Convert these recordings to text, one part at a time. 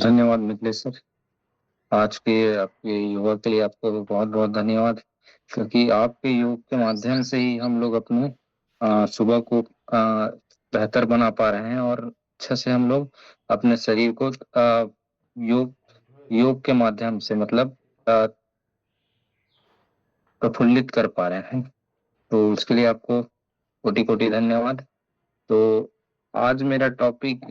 धन्यवाद मिथिलेश सर। आज के आपके युवा के लिए आपको बहुत बहुत धन्यवाद, क्योंकि आपके योग के माध्यम से ही हम लोग अपने सुबह को बेहतर बना पा रहे हैं, और अच्छे से हम लोग अपने शरीर को योग योग के माध्यम से मतलब प्रफुल्लित कर पा रहे हैं। तो उसके लिए आपको कोटि कोटि धन्यवाद। तो आज मेरा टॉपिक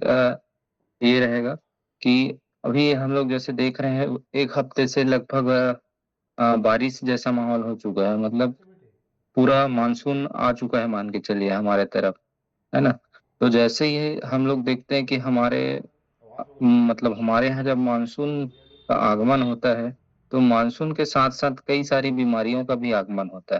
ये रहेगा कि अभी हम लोग जैसे देख रहे हैं, एक हफ्ते से लगभग बारिश जैसा माहौल हो चुका है। मतलब पूरा मानसून आ चुका है, मान के चलिए हमारे तरफ, है ना। तो जैसे ही हम लोग देखते हैं कि मतलब हमारे यहाँ जब मानसून का आगमन होता है, तो मानसून के साथ साथ कई सारी बीमारियों का भी आगमन होता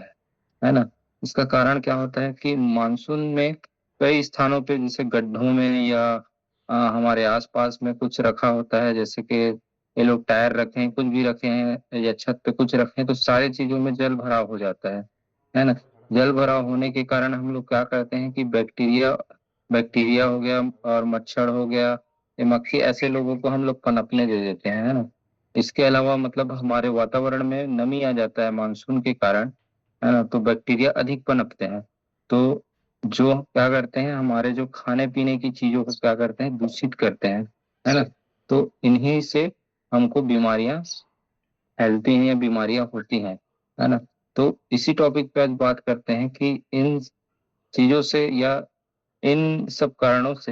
है ना। इसका कारण क्या होता है कि मानसून में कई स्थानों पे जैसे गड्ढों में या हमारे आसपास में कुछ रखा होता है, जैसे कि ये लोग टायर रखे हैं, कुछ भी रखे हैं या छत पे कुछ रखे हैं, तो सारी चीजों में जल भराव हो जाता है ना। जल भराव होने के कारण हम लोग क्या करते हैं कि बैक्टीरिया बैक्टीरिया हो गया और मच्छर हो गया, ये मक्खी, ऐसे लोगों को हम लोग पनपने दे देते हैं, है ना। इसके अलावा मतलब हमारे वातावरण में नमी आ जाता है मानसून के कारण, है ना, तो बैक्टीरिया अधिक पनपते हैं। तो जो क्या करते हैं, हमारे जो खाने पीने की चीजों को क्या करते हैं, दूषित करते हैं, है ना। तो इन्हीं से हमको बीमारियां फैलती हैं या बीमारियां होती हैं, है ना। तो इसी टॉपिक पे आज बात करते हैं कि इन चीजों से या इन सब कारणों से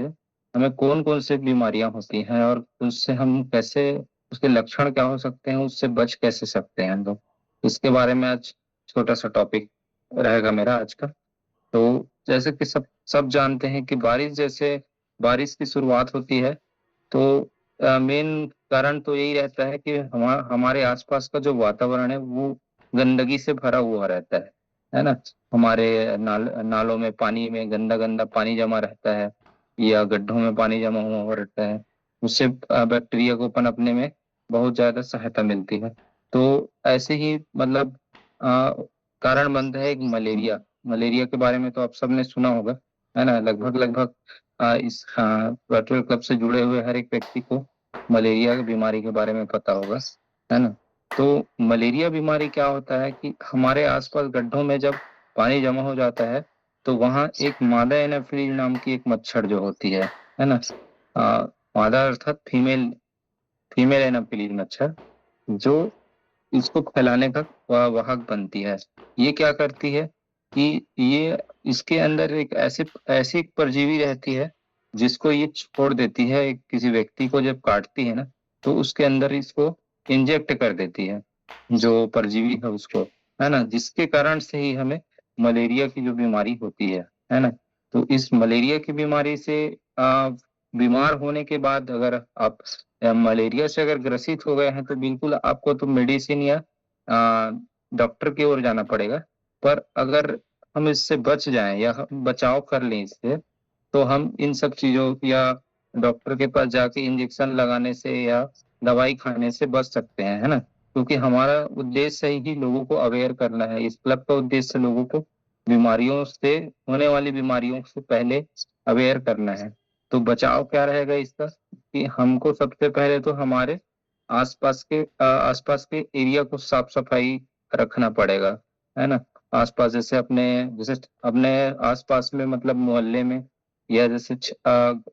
हमें कौन कौन से बीमारियां होती हैं, और उससे हम कैसे, उसके लक्षण क्या हो सकते हैं, उससे बच कैसे सकते हैं हम लोग। इसके बारे में आज छोटा सा टॉपिक रहेगा मेरा आज का। तो जैसे कि सब सब जानते हैं कि बारिश की शुरुआत होती है, तो मेन कारण तो यही रहता है कि हमारे आसपास का जो वातावरण है वो गंदगी से भरा हुआ रहता है ना। हमारे नालों में, पानी में गंदा गंदा पानी जमा रहता है, या गड्ढों में पानी जमा हुआ रहता है। उससे बैक्टीरिया को पनपने में बहुत ज्यादा सहायता मिलती है। तो ऐसे ही मतलब अ, कारण बनता है एक मलेरिया। मलेरिया के बारे में तो आप सबने सुना होगा, है ना। लगभग लगभग इस पेट्रोल क्लब से जुड़े हुए हर एक व्यक्ति को मलेरिया की बीमारी के बारे में पता होगा, है ना। तो मलेरिया बीमारी क्या होता है कि हमारे आसपास गड्ढों में जब पानी जमा हो जाता है, तो वहाँ एक मादा एनाफिलीज नाम की एक मच्छर जो होती है ना। अ, मादा अर्थात फीमेल फीमेल एनाफिलीज मच्छर, जो इसको फैलाने का वाहक बनती है। ये क्या करती है कि ये इसके अंदर एक ऐसे ऐसी एक परजीवी रहती है, जिसको ये छोड़ देती है। किसी व्यक्ति को जब काटती है ना, तो उसके अंदर इसको इंजेक्ट कर देती है, जो परजीवी है उसको, है ना। जिसके कारण से ही हमें मलेरिया की जो बीमारी होती है ना। तो इस मलेरिया की बीमारी से आ, बीमार होने के बाद अगर आप मलेरिया से अगर ग्रसित हो गए हैं, तो बिल्कुल आपको तो मेडिसिन या डॉक्टर की ओर जाना पड़ेगा। पर अगर हम इससे बच जाएं या हम बचाव कर लें इससे, तो हम इन सब चीजों या डॉक्टर के पास जाके इंजेक्शन लगाने से या दवाई खाने से बच सकते हैं, है ना। क्योंकि हमारा उद्देश्य ही लोगों को अवेयर करना है। इस क्लब का उद्देश्य लोगों को बीमारियों से, होने वाली बीमारियों से पहले अवेयर करना है। तो बचाव क्या रहेगा इसका, कि हमको सबसे पहले तो हमारे आसपास के एरिया को साफ सफाई रखना पड़ेगा, है ना। आसपास जैसे अपने आसपास में मतलब मोहल्ले में, या जैसे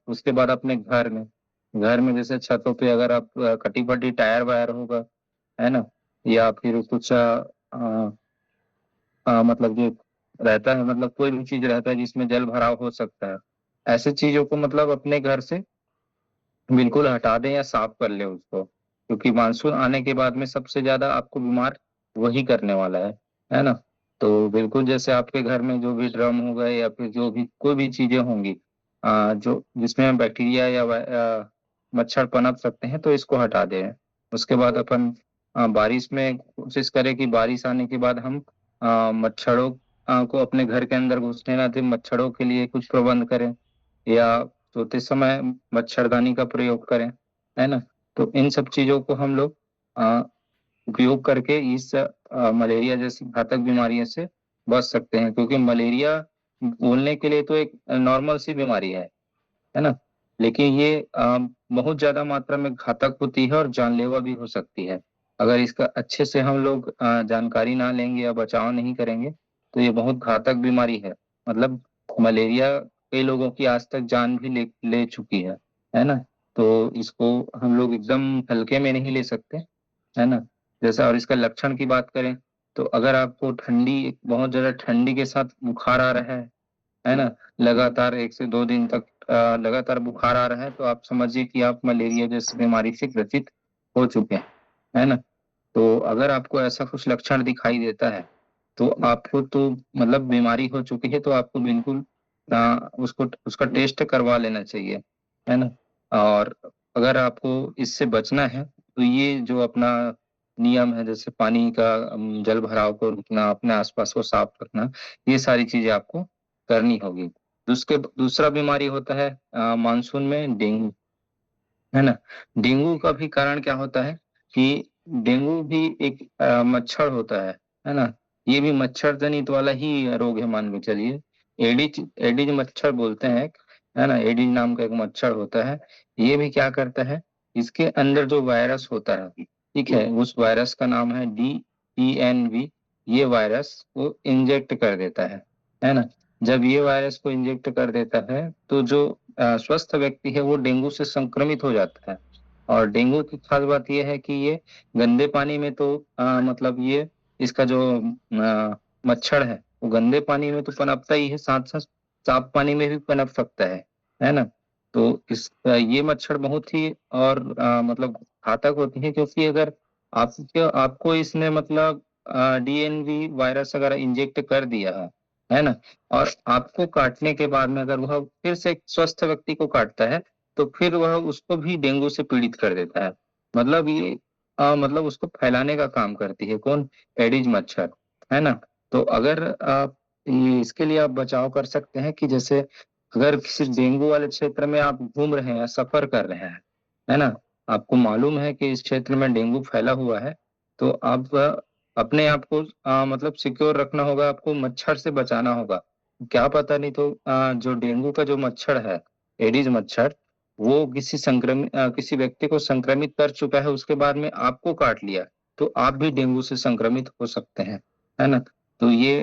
उसके बाद अपने घर में जैसे छतों पे अगर आप कटी फटी टायर वायर होगा, है ना, या फिर कुछ मतलब जो रहता है, मतलब कोई भी चीज रहता है जिसमें जल भराव हो सकता है, ऐसे चीजों को मतलब अपने घर से बिल्कुल हटा दें या साफ कर लें उसको। क्योंकि मानसून आने के बाद में सबसे ज्यादा आपको बीमार वही करने वाला है ना। तो बिल्कुल जैसे आपके घर में जो भी ड्रम हो गए या फिर जो भी कोई भी चीजें होंगी जो जिसमें बैक्टीरिया या मच्छर पनप सकते हैं, तो इसको हटा दें। उसके बाद अपन बारिश में कोशिश करें कि बारिश आने के बाद हम मच्छरों को अपने घर के अंदर घुसने ना दें। मच्छरों के लिए कुछ प्रबंध करें, या सोते समय मच्छरदानी का प्रयोग करें, है ना। तो इन सब चीजों को हम लोग अ, उपयोग करके इस मलेरिया जैसी घातक बीमारियों से बच सकते हैं। क्योंकि मलेरिया बोलने के लिए तो एक नॉर्मल सी बीमारी है ना। लेकिन ये बहुत ज्यादा मात्रा में घातक होती है और जानलेवा भी हो सकती है। अगर इसका अच्छे से हम लोग जानकारी ना लेंगे या बचाव नहीं करेंगे तो ये बहुत घातक बीमारी है। मतलब मलेरिया कई लोगों की आज तक जान भी ले चुकी है ना। तो इसको हम लोग एकदम हल्के में नहीं ले सकते, है ना। जैसा और इसका लक्षण की बात करें तो अगर आपको ठंडी, बहुत ज्यादा ठंडी के साथ बुखार आ रहा है ना, लगातार 1 से 2 दिन तक लगातार बुखार आ रहा है, तो आप समझिए कि आप मलेरिया जैसी बीमारी से ग्रसित हो चुके हैं, है ना। तो अगर आपको ऐसा कुछ लक्षण दिखाई देता है तो आपको तो मतलब बीमारी हो चुकी है, तो आपको बिल्कुल उसको उसका टेस्ट करवा लेना चाहिए, है ना। और अगर आपको इससे बचना है तो ये जो अपना नियम है, जैसे पानी का जल भराव को रुकना, अपने आसपास को साफ रखना, ये सारी चीजें आपको करनी होगी। उसके दूसरा बीमारी होता है मानसून में डेंगू, है ना। डेंगू का भी कारण क्या होता है कि डेंगू भी एक मच्छर होता है ना। ये भी मच्छर जनित वाला ही रोग है, मान के चलिए। एडिज एडिज मच्छर बोलते हैं, है ना। एडिज नाम का एक मच्छर होता है। ये भी क्या करता है, इसके अंदर जो वायरस होता है, ठीक है, उस वायरस का नाम है DENV। ये वायरस को इंजेक्ट कर देता है ना। जब ये वायरस को इंजेक्ट कर देता है तो जो स्वस्थ व्यक्ति है वो डेंगू से संक्रमित हो जाता है। और डेंगू की खास बात यह है कि ये गंदे पानी में तो मतलब ये इसका जो मच्छर है वो गंदे पानी में तो पनपता ही है, साथ साथ साफ पानी में भी पनप सकता है ना। तो ये मच्छर बहुत ही और मतलब घातक होती है, क्योंकि अगर आपको आपको इसने मतलब DNV वायरस अगर इंजेक्ट कर दिया है ना, और आपको काटने के बाद में अगर वह फिर से एक स्वस्थ व्यक्ति को काटता है तो फिर वह उसको भी डेंगू से पीड़ित कर देता है। मतलब ये मतलब उसको फैलाने का काम करती है कौन, एडिज मच्छर, है ना। तो अगर आप ये इसके लिए आप बचाव कर सकते हैं कि जैसे अगर किसी डेंगू वाले क्षेत्र में आप घूम रहे हैं, सफर कर रहे हैं, है ना, आपको मालूम है कि इस क्षेत्र में डेंगू फैला हुआ है, तो आप अपने आप को मतलब सिक्योर रखना होगा, आपको मच्छर से बचाना होगा। क्या पता नहीं तो जो डेंगू का जो मच्छर है, एडिज मच्छर, वो किसी व्यक्ति को संक्रमित कर चुका है, उसके बाद में आपको काट लिया, तो आप भी डेंगू से संक्रमित हो सकते हैं, है ना। तो ये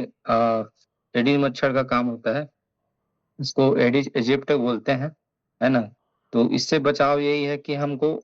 एडिज मच्छर का काम होता है, इसको एडिज इजिप्ट बोलते हैं, है ना। तो इससे बचाव यही है कि हमको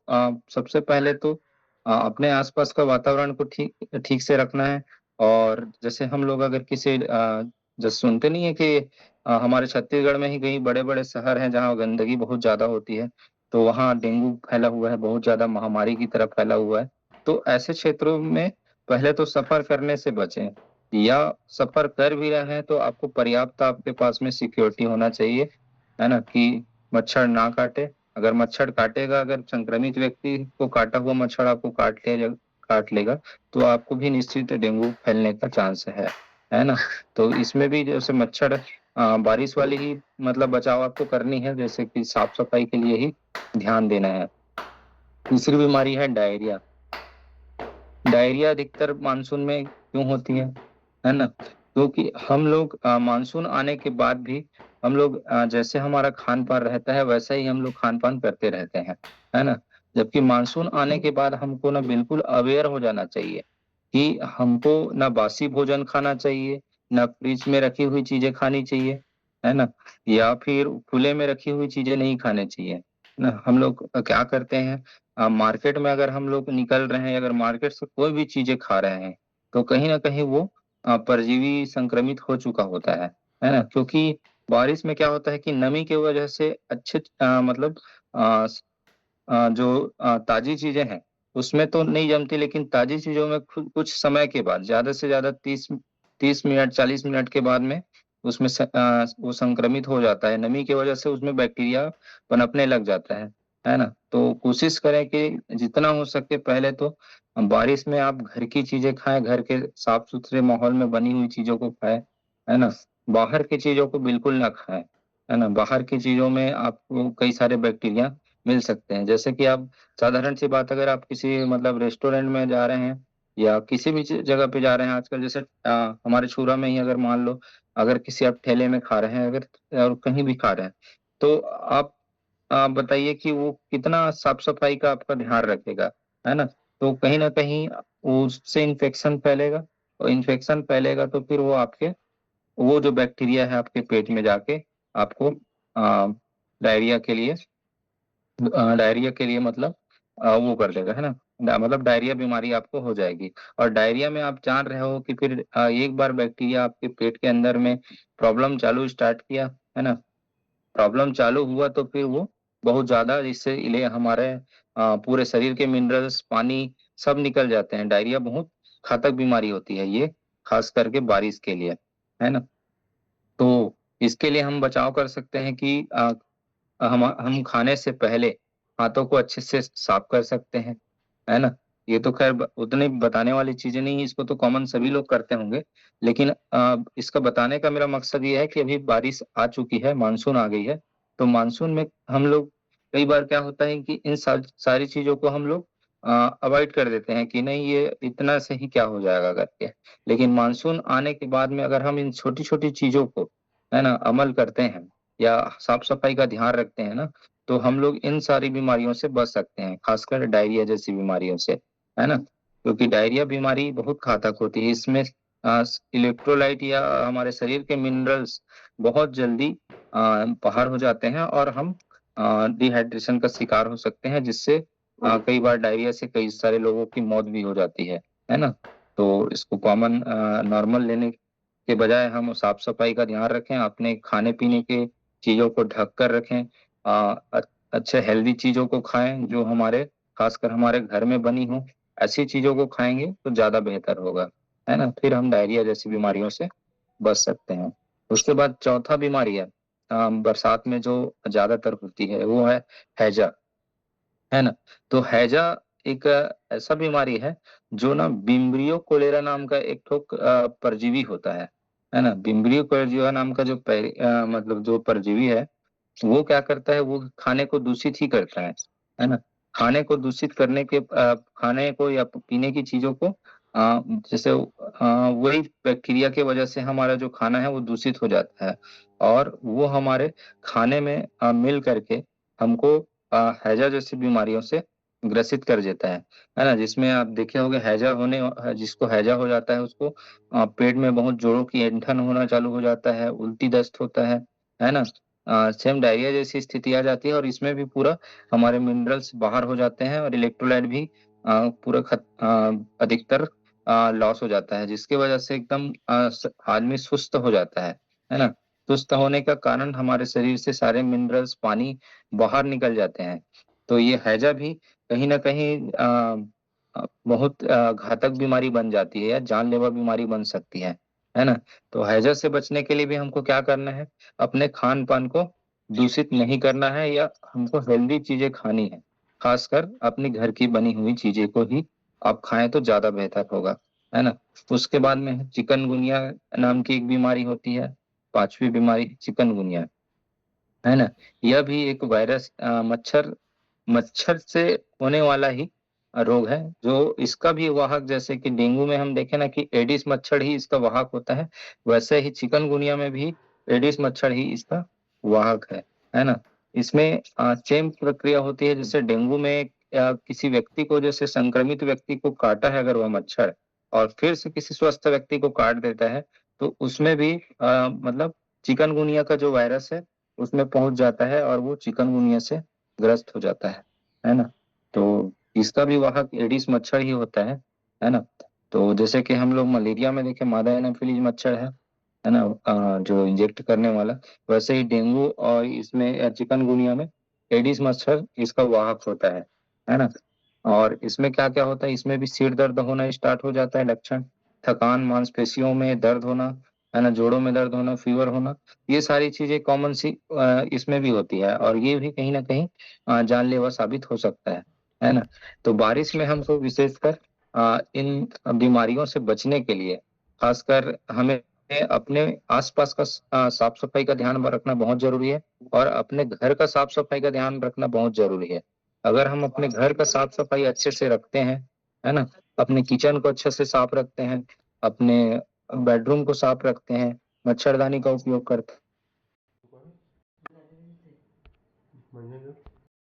सबसे पहले तो अपने आसपास का वातावरण को ठीक ठीक से रखना है। और जैसे हम लोग अगर किसी जैसे सुनते नहीं है कि हमारे छत्तीसगढ़ में ही कई बड़े बड़े शहर हैं जहाँ गंदगी बहुत ज्यादा होती है, तो वहाँ डेंगू फैला हुआ है, बहुत ज्यादा महामारी की तरफ फैला हुआ है। तो ऐसे क्षेत्रों में पहले तो सफर करने से बचें, या सफर कर भी रहे हैं तो आपको पर्याप्त आपके पास में सिक्योरिटी होना चाहिए, है ना, कि मच्छर ना काटे। अगर मच्छर काटेगा, अगर संक्रमित व्यक्ति को काटा हुआ मच्छर आपको काट लेगा तो आपको भी निश्चित डेंगू फैलने का चांस है ना। तो इसमें भी जैसे मच्छर बारिश वाली ही मतलब बचाव आपको करनी है, जैसे कि साफ सफाई के लिए ही ध्यान देना है। तीसरी बीमारी है डायरिया। डायरिया अधिकतर मानसून में क्यों होती है ना, क्योंकि हम लोग मानसून आने के बाद भी हम लोग जैसे हमारा खान पान रहता है वैसा ही हम लोग खान पान करते रहते हैं, है ना। जबकि मानसून आने के बाद हमको ना बिल्कुल अवेयर हो जाना चाहिए कि हमको ना बासी भोजन खाना चाहिए, ना फ्रिज में रखी हुई चीजें खानी चाहिए, है ना, या फिर खुले में रखी हुई चीजें नहीं खाने चाहिए ना। हम लोग क्या करते हैं, मार्केट में अगर हम लोग निकल रहे हैं, अगर मार्केट से कोई भी चीजें खा रहे हैं तो कहीं ना कहीं वो परजीवी संक्रमित हो चुका होता है ना। क्योंकि बारिश में क्या होता है कि नमी की वजह से अच्छे मतलब अ, जो ताजी चीजें हैं उसमें तो नहीं जमती, लेकिन ताजी चीजों में कुछ समय के बाद, ज्यादा से ज्यादा 30 30 मिनट 40 मिनट के बाद में उसमें वो संक्रमित हो जाता है, नमी की वजह से उसमें बैक्टीरिया पनपने लग जाता है ना। तो कोशिश करें कि जितना हो सके पहले तो बारिश में आप घर की चीजें खाएं, घर के साफ सुथरे माहौल में बनी हुई चीजों को खाएं, है ना। बाहर की चीजों को बिल्कुल ना खाएं, है ना। बाहर की चीजों में आपको कई सारे बैक्टीरिया मिल सकते हैं। जैसे कि आप साधारण सी बात, अगर आप किसी मतलब रेस्टोरेंट में जा रहे हैं या किसी भी जगह पे जा रहे हैं आजकल, जैसे हमारे छुरा में ही अगर मान लो, अगर किसी आप ठेले में खा रहे हैं, अगर और कहीं भी खा रहे हैं, तो आप आप बताइए कि वो कितना साफ सफाई का आपका ध्यान रखेगा, है ना? तो कहीं ना कहीं उससे इन्फेक्शन फैलेगा, और इन्फेक्शन फैलेगा तो फिर वो आपके, वो जो बैक्टीरिया है आपके पेट में जाके आपको डायरिया के लिए, डायरिया के लिए मतलब वो कर देगा, है ना? मतलब डायरिया बीमारी आपको हो जाएगी। और डायरिया में आप जान रहे हो कि फिर एक बार बैक्टीरिया आपके पेट के अंदर में प्रॉब्लम चालू स्टार्ट किया, है ना? प्रॉब्लम चालू हुआ तो फिर वो बहुत ज्यादा, इससे इले हमारे पूरे शरीर के मिनरल्स, पानी सब निकल जाते हैं। डायरिया बहुत घातक बीमारी होती है ये, खास करके बारिश के लिए, है ना? तो इसके लिए हम बचाव कर सकते हैं कि हम खाने से पहले हाथों को अच्छे से साफ कर सकते हैं, है ना? ये तो खैर उतनी बताने वाली चीजें नहीं है, इसको तो कॉमन सभी लोग करते होंगे। लेकिन इसका बताने का मेरा मकसद ये है कि अभी बारिश आ चुकी है, मानसून आ गई है। तो मानसून में हम लोग, कई बार क्या होता है कि इन सारी चीजों को हम लोग अवॉइड कर देते हैं कि नहीं ये इतना से ही क्या हो जाएगा करके। लेकिन मानसून आने के बाद में अगर हम इन छोटी छोटी चीजों को, है ना, अमल करते हैं या साफ सफाई का ध्यान रखते हैं ना, तो हम लोग इन सारी बीमारियों से बच सकते हैं, खासकर डायरिया जैसी बीमारियों से, है ना? क्योंकि डायरिया बीमारी बहुत घातक होती है। इसमें इलेक्ट्रोलाइट या हमारे शरीर के मिनरल्स बहुत जल्दी बाहर हो जाते हैं, और हम डिहाइड्रेशन का शिकार हो सकते हैं, जिससे कई बार डायरिया से कई सारे लोगों की मौत भी हो जाती है ना? तो इसको कॉमन नॉर्मल लेने के बजाय हम साफ सफाई का ध्यान रखें, अपने खाने पीने के चीजों को ढक कर रखें, अच्छे हेल्दी चीजों को खाएं जो हमारे, खासकर हमारे घर में बनी हो, ऐसी चीजों को खाएंगे तो ज्यादा बेहतर होगा, है ना? फिर हम डायरिया जैसी बीमारियों से बच सकते हैं। उसके बाद चौथा बीमारी है, बरसात में जो ज्यादातर होती है, वो है हैजा, है ना? तो हैजा एक ऐसा बीमारी है जो ना विम्ब्रियो कोलेरा नाम का एक ठोक परजीवी होता है ना? विम्ब्रियो कोलेरा नाम का जो मतलब जो परजीवी है, वो क्या करता है, वो खाने को दूषित ही करता है ना? खाने को दूषित करने के खाने को या पीने की चीजों को जैसे वही बैक्टीरिया के वजह से हमारा जो खाना है वो दूषित हो जाता है, और वो हमारे खाने में मिल करके हमको हैजा जैसी बीमारियों से ग्रसित कर देता है ना? जिसमें आप देखे होंगे हैजा जिसको हैजा हो जाता है उसको पेट में बहुत जोरों की ऐंठन होना चालू हो जाता है, उल्टी दस्त होता है ना? सेम डायरिया जैसी स्थिति आ जाती है, और इसमें भी पूरा हमारे मिनरल्स बाहर हो जाते हैं, और इलेक्ट्रोलाइट भी पूरा अधिकतर लॉस हो जाता है, जिसकी वजह से एकदम आदमी सुस्त हो जाता है ना? सुस्त होने का कारण हमारे शरीर से सारे मिनरल्स, पानी बाहर निकल जाते हैं। तो ये हैजा भी कहीं ना कहीं बहुत घातक बीमारी बन जाती है, या जानलेवा बीमारी बन सकती है ना? तो हैजा से बचने के लिए भी हमको क्या करना है, अपने खान पान को दूषित नहीं करना है, या हमको हेल्दी चीजें खानी है। खासकर अपनी घर की बनी हुई चीजें को ही आप खाएं तो ज्यादा बेहतर होगा, है ना? उसके बाद में चिकनगुनिया नाम की एक बीमारी होती है, पांचवी बीमारी चिकनगुनिया, है ना? यह भी एक वायरस, मच्छर मच्छर से होने वाला ही रोग है, जो इसका भी वाहक, जैसे कि डेंगू में हम देखें ना कि एडिस मच्छर ही इसका वाहक होता है, वैसे ही चिकनगुनिया में भी एडिस मच्छर ही इसका वाहक है ना? इसमें चेन प्रक्रिया होती है, जैसे डेंगू में किसी व्यक्ति को, जैसे संक्रमित व्यक्ति को काटा है अगर वह मच्छर, और फिर से किसी स्वस्थ व्यक्ति को काट देता है, तो उसमें भी मतलब चिकनगुनिया का जो वायरस है उसमें पहुंच जाता है, और वो चिकनगुनिया से ग्रस्त हो जाता है ना? तो इसका भी वाहक एडिस मच्छर ही होता है ना? तो जैसे कि हम लोग मलेरिया में देखें मादा एनाफिलीज मच्छर है ना? जो इंजेक्ट करने वाला, वैसे ही डेंगू और इसमें चिकनगुनिया में एडिस मच्छर इसका वाहक होता है ना? और इसमें क्या क्या होता है, इसमें भी सिर दर्द होना स्टार्ट हो जाता है, लक्षण, थकान, मांसपेशियों में दर्द होना, है ना, जोड़ों में दर्द होना, फीवर होना, ये सारी चीजें कॉमन सी इसमें भी होती है, और ये भी कहीं ना कहीं जानलेवा साबित हो सकता है ना? तो बारिश में हमको विशेषकर इन बीमारियों से बचने के लिए, खासकर हमें अपने आसपास का साफ सफाई का ध्यान रखना बहुत जरूरी है, और अपने घर का साफ सफाई का ध्यान रखना बहुत जरूरी है। अगर हम अपने घर का साफ सफाई अच्छे से रखते हैं, है ना, अपने किचन को अच्छे से साफ रखते हैं, अपने बेडरूम को साफ रखते हैं, मच्छरदानी का उपयोग करते म्हणजे